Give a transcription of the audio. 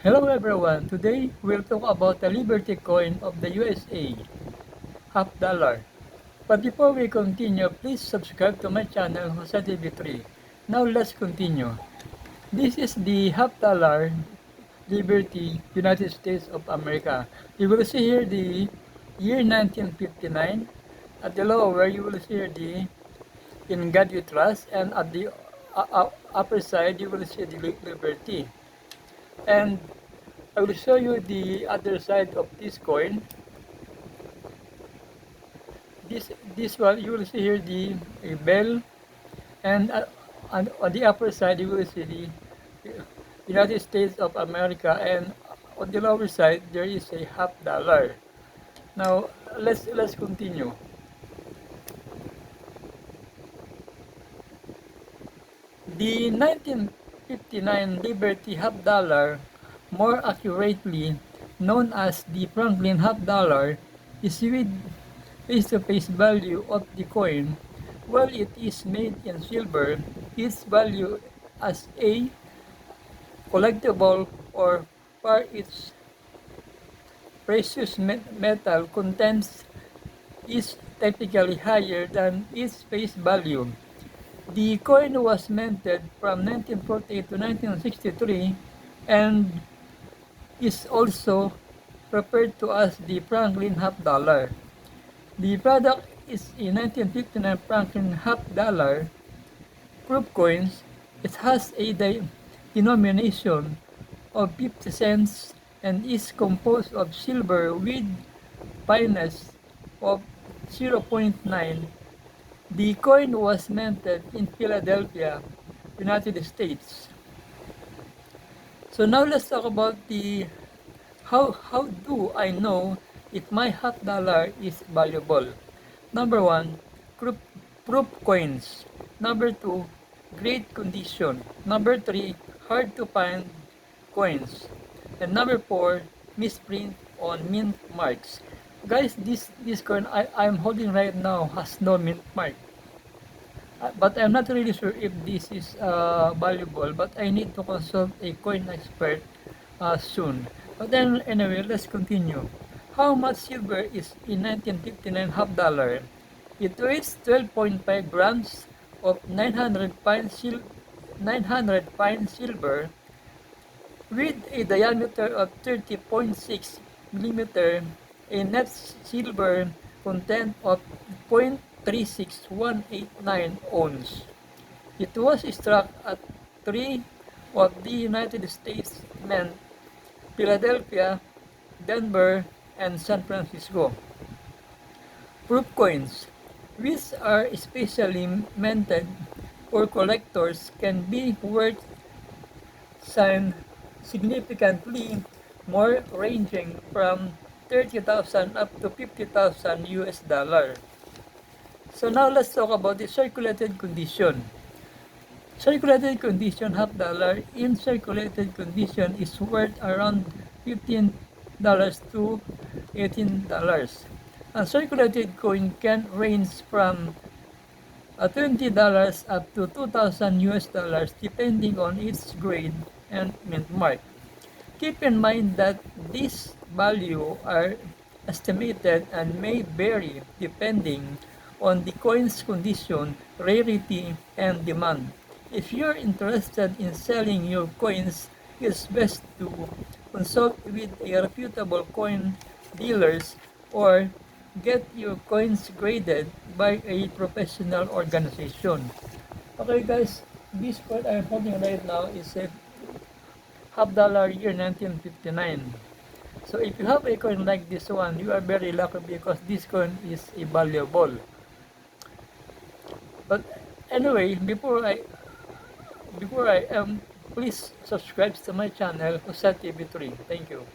Hello everyone, today we'll talk about the Liberty coin of the USA, half dollar. But before we continue, please subscribe to my channel, Jose TV3. Now let's continue. This is the half dollar Liberty, United States of America. You will see here the year 1959. At the lower, you will see here the In God We Trust, and at the upper side, you will see the Liberty. And I will show you the other side of this coin. This one, you will see here the a bell, and on the upper side you will see the United States of America, and on the lower side there is a half dollar. Now let's continue. The 1959 Liberty half dollar, more accurately known as the Franklin half dollar, is with face-to-face value of the coin. While it is made in silver, its value as a collectible or for its precious metal contents is typically higher than its face value. The coin was minted from 1948 to 1963 and is also referred to as the Franklin half dollar. The product is a 1959 Franklin half dollar proof coins. It has a denomination of 50 cents and is composed of silver with fineness of 0.9. The coin was minted in Philadelphia, United States. So now let's talk about the how do I know if my half dollar is valuable. Number 1, proof coins. Number 2, great condition. Number 3, hard to find coins. And number 4, misprint on mint marks. Guys, this coin I'm holding right now has no mint mark. But I'm not really sure if this is valuable, but I need to consult a coin expert soon. But then anyway, let's continue. How much silver is in 1959 half dollar? It weighs 12.5 grams of 900 fine silver with a diameter of 30.6 millimeter, a net silver content of 0.36189 ounce. It was struck at 3 of the United States Mint, Philadelphia, Denver, and San Francisco. Proof coins, which are especially minted for collectors, can be worth significantly more, ranging from 30,000 up to 50,000 US dollar. So now let's talk about the circulated condition. Circulated condition half dollar in circulated condition is worth around $15 to $18. A circulated coin can range from $20 up to 2,000 US dollars depending on its grade and mint mark. Keep in mind that these values are estimated and may vary depending on the coin's condition, rarity, and demand. If you're interested in selling your coins, it's best to consult with a reputable coin dealers or get your coins graded by a professional organization. Okay guys, this coin I'm holding right now is a half dollar year 1959. So if you have a coin like this one, you are very lucky because this coin is a valuable. But anyway, before I please subscribe to my channel, Jose TV3. Thank you.